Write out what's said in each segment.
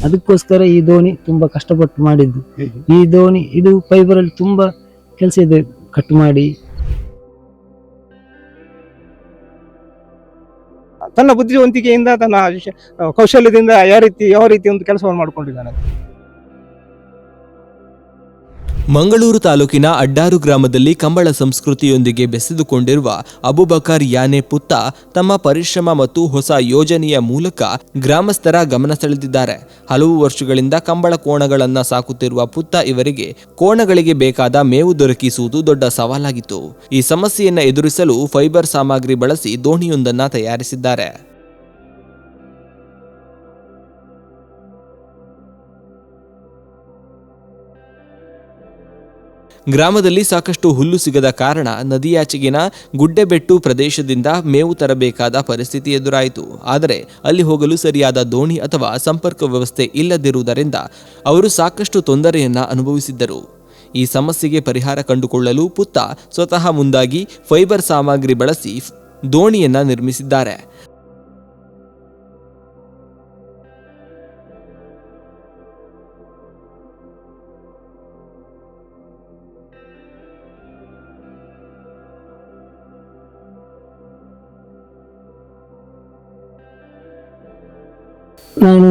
ಅದಕ್ಕೋಸ್ಕರ ಈ ದೋಣಿ ತುಂಬಾ ಕಷ್ಟಪಟ್ಟು ಮಾಡಿದ್ದು. ಈ ದೋಣಿ ಇದು ಫೈಬರ್ ಅಲ್ಲಿ ತುಂಬಾ ಕೆಲಸ ಇದೆ, ಕಟ್ ಮಾಡಿ. ತನ್ನ ಬುದ್ಧಿವಂತಿಕೆಯಿಂದ ತನ್ನ ಕೌಶಲ್ಯದಿಂದ ಯಾವ ರೀತಿ ಒಂದು ಕೆಲಸವನ್ನು ಮಾಡಿಕೊಂಡಿದ್ದಾನೆ. ಮಂಗಳೂರು ತಾಲೂಕಿನ ಅಡ್ಡಾರು ಗ್ರಾಮದಲ್ಲಿ ಕಂಬಳ ಸಂಸ್ಕೃತಿಯೊಂದಿಗೆ ಬೆಸೆದುಕೊಂಡಿರುವ ಅಬುಬಕರ್ ಯಾನೆ ಪುತ್ತ ತಮ್ಮ ಪರಿಶ್ರಮ ಮತ್ತು ಹೊಸ ಯೋಜನೆಯ ಮೂಲಕ ಗ್ರಾಮಸ್ಥರ ಗಮನ ಸೆಳೆದಿದ್ದಾರೆ. ಹಲವು ವರ್ಷಗಳಿಂದ ಕಂಬಳ ಕೋಣಗಳನ್ನು ಸಾಕುತ್ತಿರುವ ಪುತ್ತ ಇವರಿಗೆ ಕೋಣಗಳಿಗೆ ಬೇಕಾದ ಮೇವು ದೊರಕಿಸುವುದು ದೊಡ್ಡ ಸವಾಲಾಗಿತ್ತು. ಈ ಸಮಸ್ಯೆಯನ್ನು ಎದುರಿಸಲು ಫೈಬರ್ ಸಾಮಗ್ರಿ ಬಳಸಿ ದೋಣಿಯೊಂದನ್ನು ತಯಾರಿಸಿದ್ದಾರೆ. ಗ್ರಾಮದಲ್ಲಿ ಸಾಕಷ್ಟು ಹುಲ್ಲು ಸಿಗದ ಕಾರಣ ನದಿಯಾಚೆಗಿನ ಗುಡ್ಡೆಬೆಟ್ಟು ಪ್ರದೇಶದಿಂದ ಮೇವು ತರಬೇಕಾದ ಪರಿಸ್ಥಿತಿ ಎದುರಾಯಿತು. ಆದರೆ ಅಲ್ಲಿ ಹೋಗಲು ಸರಿಯಾದ ದೋಣಿ ಅಥವಾ ಸಂಪರ್ಕ ವ್ಯವಸ್ಥೆ ಇಲ್ಲದಿರುವುದರಿಂದ ಅವರು ಸಾಕಷ್ಟು ತೊಂದರೆಯನ್ನ ಅನುಭವಿಸಿದ್ದರು. ಈ ಸಮಸ್ಯೆಗೆ ಪರಿಹಾರ ಕಂಡುಕೊಳ್ಳಲು ಪುತ್ತ ಸ್ವತಃ ಮುಂದಾಗಿ ಫೈಬರ್ ಸಾಮಗ್ರಿ ಬಳಸಿ ದೋಣಿಯನ್ನ ನಿರ್ಮಿಸಿದ್ದಾರೆ. ನಾನು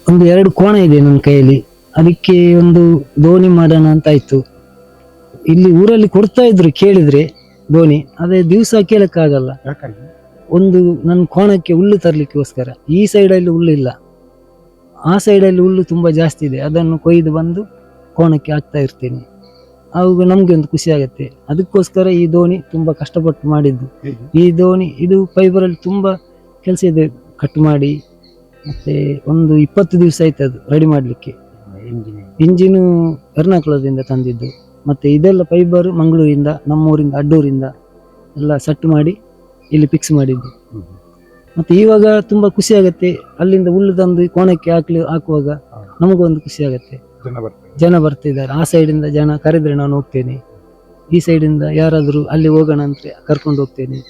ಒಂದು 2 ಕೋಣ ಇದೆ ನನ್ನ ಕೈಯಲ್ಲಿ, ಅದಕ್ಕೆ ಒಂದು ದೋಣಿ ಮಾಡೋಣ ಅಂತ ಆಯ್ತು. ಇಲ್ಲಿ ಊರಲ್ಲಿ ಕೊಡ್ತಾ ಇದ್ರು ಕೇಳಿದ್ರೆ ದೋಣಿ, ಅದೇ ದಿವಸ ಕೇಳಕ್ಕಾಗಲ್ಲ. ಒಂದು ನನ್ನ ಕೋಣಕ್ಕೆ ಹುಲ್ಲು ತರ್ಲಿಕ್ಕೋಸ್ಕರ ಈ ಸೈಡಲ್ಲಿ ಹುಲ್ಲು ಇಲ್ಲ, ಆ ಸೈಡಲ್ಲಿ ಹುಲ್ಲು ತುಂಬಾ ಜಾಸ್ತಿ ಇದೆ. ಅದನ್ನು ಕೊಯ್ದು ಬಂದು ಕೋಣಕ್ಕೆ ಹಾಕ್ತಾ ಇರ್ತೀನಿ. ಅವಾಗ ನಮ್ಗೆ ಒಂದು ಖುಷಿ ಆಗತ್ತೆ. ಅದಕ್ಕೋಸ್ಕರ ಈ ದೋಣಿ ತುಂಬಾ ಕಷ್ಟಪಟ್ಟು ಮಾಡಿದ್ದು. ಈ ದೋಣಿ ಇದು ಫೈಬರ್ ಅಲ್ಲಿ ತುಂಬಾ ಕೆಲಸ ಇದೆ, ಕಟ್ ಮಾಡಿ. ಮತ್ತೆ ಒಂದು 20 ದಿವಸ ಆಯ್ತು ಅದು ರೆಡಿ ಮಾಡ್ಲಿಕ್ಕೆ. ಇಂಜಿನು ಎರ್ನಾಕುಳದಿಂದ ತಂದಿದ್ದು, ಮತ್ತೆ ಇದೆಲ್ಲ ಫೈಬರ್ ಮಂಗಳೂರಿಂದ, ನಮ್ಮೂರಿಂದ, ಅಡ್ಡೂರಿಂದ ಎಲ್ಲ ಸೆಟ್ ಮಾಡಿ ಇಲ್ಲಿ ಫಿಕ್ಸ್ ಮಾಡಿದ್ದು. ಮತ್ತೆ ಇವಾಗ ತುಂಬಾ ಖುಷಿ ಆಗತ್ತೆ. ಅಲ್ಲಿಂದ ಹುಲ್ಲು ತಂದು ಕೋಣಕ್ಕೆ ಹಾಕುವಾಗ ನಮಗೊಂದು ಖುಷಿ ಆಗತ್ತೆ. ಜನ ಬರ್ತಿದ್ದಾರೆ, ಆ ಸೈಡಿಂದ ಜನ ಕರೆದ್ರೆ ನಾನು ಹೋಗ್ತೇನೆ, ಈ ಸೈಡಿಂದ ಯಾರಾದ್ರೂ ಅಲ್ಲಿ ಹೋಗೋಣ ಅಂತ ಕರ್ಕೊಂಡು ಹೋಗ್ತೇನೆ.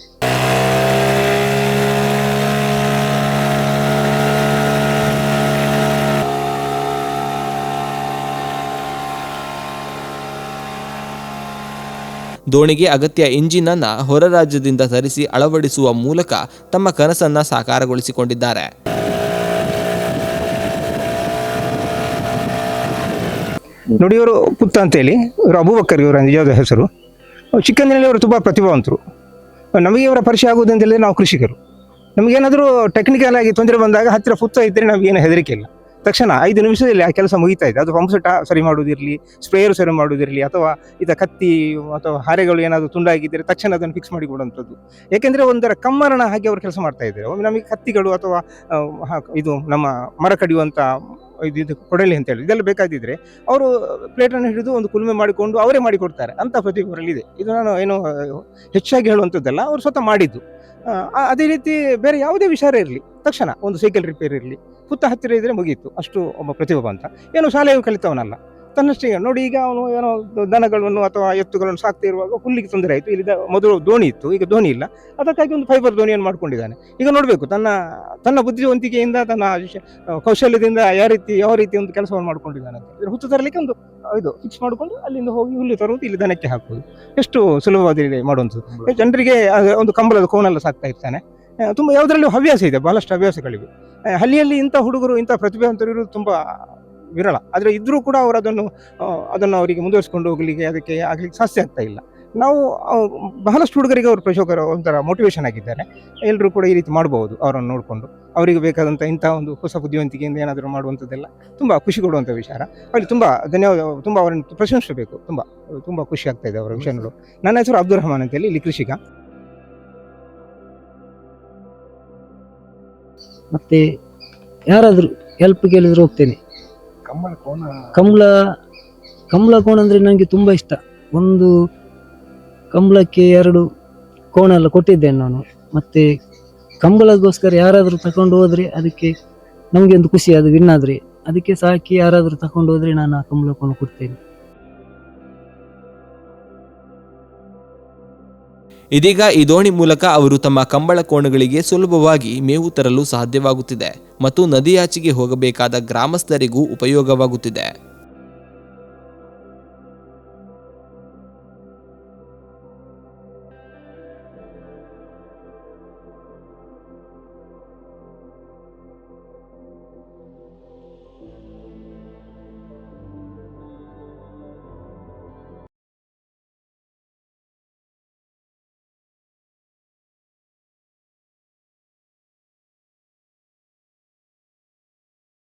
ದೋಣಿಗೆ ಅಗತ್ಯ ಇಂಜಿನ್ ಅನ್ನ ಹೊರ ರಾಜ್ಯದಿಂದ ತರಿಸಿ ಅಳವಡಿಸುವ ಮೂಲಕ ತಮ್ಮ ಕನಸನ್ನ ಸಾಕಾರಗೊಳಿಸಿಕೊಂಡಿದ್ದಾರೆ. ನೋಡಿ, ಇವರು ಪುತ್ತ ಅಂತೇಳಿ, ಇವರು ಅಬೂಬಕರ್ ಇವರ ನಿಜವಾದ ಹೆಸರು. ಚಿಕ್ಕಂದಿನಲ್ಲಿ ಅವರು ತುಂಬ ಪ್ರತಿಭಾವಂತರು. ನಮಗೆ ಇವರ ಪರಿಚಯ ಆಗುವುದಂತೇಳಿದ್ರೆ ನಾವು ಕೃಷಿಕರು. ನಮಗೇನಾದರೂ ಟೆಕ್ನಿಕಲ್ ಆಗಿ ತೊಂದರೆ ಬಂದಾಗ ಹತ್ತಿರ ಪುತ್ತ ಇದ್ದರೆ ನಮಗೇನು ಹೆದರಿಕೆ ಇಲ್ಲ. ತಕ್ಷಣ 5 ನಿಮಿಷದಲ್ಲಿ ಆ ಕೆಲಸ ಮುಗಿತಾ ಇದೆ. ಅದು ಪಂಪ್ ಸೆಟ್ ಸರಿ ಮಾಡುವುದಿರಲಿ, ಸ್ಪ್ರೇಯರ್ ಸರಿ ಮಾಡುವುದಿರಲಿ, ಅಥವಾ ಕತ್ತಿ ಅಥವಾ ಹಾರೆಗಳು ಏನಾದರೂ ತುಂಡಾಗಿದ್ದರೆ ತಕ್ಷಣ ಅದನ್ನು ಫಿಕ್ಸ್ ಮಾಡಿ ಕೊಡುವಂಥದ್ದು. ಏಕೆಂದರೆ ಒಂದರ ಕಮ್ಮರಣ ಹಾಗೆ ಅವರು ಕೆಲಸ ಮಾಡ್ತಾ ಇದ್ದಾರೆ. ಒಮ್ಮೆ ನಮಗೆ ಕತ್ತಿಗಳು ಅಥವಾ ಇದು ನಮ್ಮ ಮರ ಕಡಿಯುವಂಥ ಇದು ಕೊಡಲಿ ಅಂತೇಳಿ ಇದೆಲ್ಲ ಬೇಕಾದಿದ್ರೆ ಅವರು ಪ್ಲೇಟನ್ನು ಹಿಡಿದು ಒಂದು ಕುಲುಮೆ ಮಾಡಿಕೊಂಡು ಅವರೇ ಮಾಡಿಕೊಡ್ತಾರೆ. ಅಂಥ ಪ್ರತಿಭೆ ಅವರಲ್ಲಿದೆ. ಇದು ನಾನು ಏನು ಹೆಚ್ಚಾಗಿ ಹೇಳುವಂಥದ್ದಲ್ಲ, ಅವರು ಸ್ವತಃ ಮಾಡಿದ್ದು. ಅದೇ ರೀತಿ ಬೇರೆ ಯಾವುದೇ ವಿಚಾರ ಇರಲಿ, ತಕ್ಷಣ ಒಂದು ಸೈಕಲ್ ರಿಪೇರ್ ಇರಲಿ, ಪುತ್ತ ಹತ್ತಿರ ಇದ್ರೆ ಮುಗೀತು. ಅಷ್ಟು ಒಬ್ಬ ಪ್ರತಿಭಾವಂತ. ಏನು ಶಾಲೆಯು ಕಲಿತವನಲ್ಲ, ತನ್ನಷ್ಟೇ. ನೋಡಿ, ಈಗ ಅವನು ಏನೋ ದನಗಳನ್ನು ಅಥವಾ ಎತ್ತುಗಳನ್ನು ಸಾಕ್ತಾ ಇರುವಾಗ ಹುಲ್ಲಿಗೆ ತೊಂದರೆ ಆಯಿತು. ಇಲ್ಲಿ ಮೊದಲು ದೋಣಿ ಇತ್ತು, ಈಗ ದೋಣಿ ಇಲ್ಲ. ಅದಕ್ಕಾಗಿ ಒಂದು ಫೈಬರ್ ದೋಣಿಯನ್ನು ಮಾಡ್ಕೊಂಡಿದ್ದಾನೆ. ಈಗ ನೋಡಬೇಕು, ತನ್ನ ಬುದ್ಧಿವಂತಿಕೆಯಿಂದ, ತನ್ನ ಕೌಶಲ್ಯದಿಂದ ಯಾವ ರೀತಿ ಒಂದು ಕೆಲಸವನ್ನು ಮಾಡ್ಕೊಂಡಿದ್ದಾನೆ ಅಂತ. ಇದ್ರ ಹುತ್ತು ತರಲಿಕ್ಕೆ ಒಂದು ಇದು ಫಿಕ್ಸ್ ಮಾಡಿಕೊಂಡು ಅಲ್ಲಿಂದ ಹೋಗಿ ಹುಲ್ಲು ತರುವುದು, ಇಲ್ಲಿ ದನಕ್ಕೆ ಹಾಕುವುದು, ಎಷ್ಟು ಸುಲಭವಾದ ಮಾಡುವಂಥದ್ದು. ಜನರಿಗೆ ಒಂದು ಕಂಬಳದ ಕೋನೆಲ್ಲ ಸಾಕ್ತಾ ಇರ್ತಾನೆ. ತುಂಬ ಯಾವುದರಲ್ಲೂ ಹವ್ಯಾಸ ಇದೆ, ಬಹಳಷ್ಟು ಹವ್ಯಾಸಗಳಿವೆ. ಹಳ್ಳಿಯಲ್ಲಿ ಇಂಥ ಹುಡುಗರು, ಇಂಥ ಪ್ರತಿಭಾವಂತರು ಇರೋದು ತುಂಬ ವಿರಳ. ಆದರೆ ಇದ್ರೂ ಕೂಡ ಅವರು ಅದನ್ನು ಅವರಿಗೆ ಮುಂದುವರಿಸಿಕೊಂಡು ಹೋಗಲಿಕ್ಕೆ ಆಗ್ಲಿಕ್ಕೆ ಸಾಧ್ಯ ಆಗ್ತಾ ಇಲ್ಲ. ನಾವು ಬಹಳಷ್ಟು ಹುಡುಗರಿಗೆ ಅವರು ಪ್ರಚೋದಕ, ಒಂಥರ ಮೋಟಿವೇಶನ್ ಆಗಿದ್ದಾರೆ. ಎಲ್ಲರೂ ಕೂಡ ಈ ರೀತಿ ಮಾಡಬಹುದು. ಅವರನ್ನು ನೋಡಿಕೊಂಡು ಅವರಿಗೆ ಬೇಕಾದಂಥ ಇಂಥ ಒಂದು ಹೊಸ ಬುದ್ಧಿವಂತಿಕೆಯಿಂದ ಏನಾದರೂ ಮಾಡುವಂಥದ್ದೆಲ್ಲ ತುಂಬ ಖುಷಿ ಕೊಡುವಂಥ ವಿಚಾರ. ಅವರಿಗೆ ತುಂಬ ಧನ್ಯವಾದ, ತುಂಬ ಅವರನ್ನು ಪ್ರಶಂಸಿಸಬೇಕು. ತುಂಬ ಖುಷಿ ಆಗ್ತಾ ಇದೆ ಅವರ ವಿಷಯಗಳು. ನನ್ನ ಹೆಸರು ಅಬ್ದುಲ್ ರಹಮಾನ್ ಅಂತೇಳಿ, ಇಲ್ಲಿ ಕೃಷಿಕ. ಮತ್ತೆ ಯಾರಾದ್ರೂ ಹೆಲ್ಪ್ ಕೇಳಿದ್ರು ಹೋಗ್ತೇನೆ. ಕಂಬಳ ಕೋಣ ಅಂದ್ರೆ ನನಗೆ ತುಂಬಾ ಇಷ್ಟ. ಒಂದು ಕಂಬಳಕ್ಕೆ 2 ಕೋಣ ಎಲ್ಲ ಕೊಟ್ಟಿದ್ದೇನೆ ನಾನು. ಮತ್ತೆ ಕಂಬಳಗೋಸ್ಕರ ಯಾರಾದ್ರೂ ತಕೊಂಡು ಹೋದ್ರೆ ಅದಕ್ಕೆ ನಮ್ಗೆ ಒಂದು ಖುಷಿ, ಅದು ವಿನ್ ಆದ್ರೆ ಅದಕ್ಕೆ ಸಾಕಿ ಯಾರಾದ್ರೂ ತಕೊಂಡು ಹೋದ್ರೆ ನಾನು ಆ ಕಂಬಳ ಕೋಣ ಕೊಡ್ತೇನೆ. ಇದೀಗ ಈ ದೋಣಿ ಮೂಲಕ ಅವರು ತಮ್ಮ ಕಂಬಳ ಕೋಣಗಳಿಗೆ ಸುಲಭವಾಗಿ ಮೇವು ತರಲು ಸಾಧ್ಯವಾಗುತ್ತಿದೆ ಮತ್ತು ನದಿಯಾಚೆಗೆ ಹೋಗಬೇಕಾದ ಗ್ರಾಮಸ್ಥರಿಗೂ ಉಪಯೋಗವಾಗುತ್ತಿದೆ.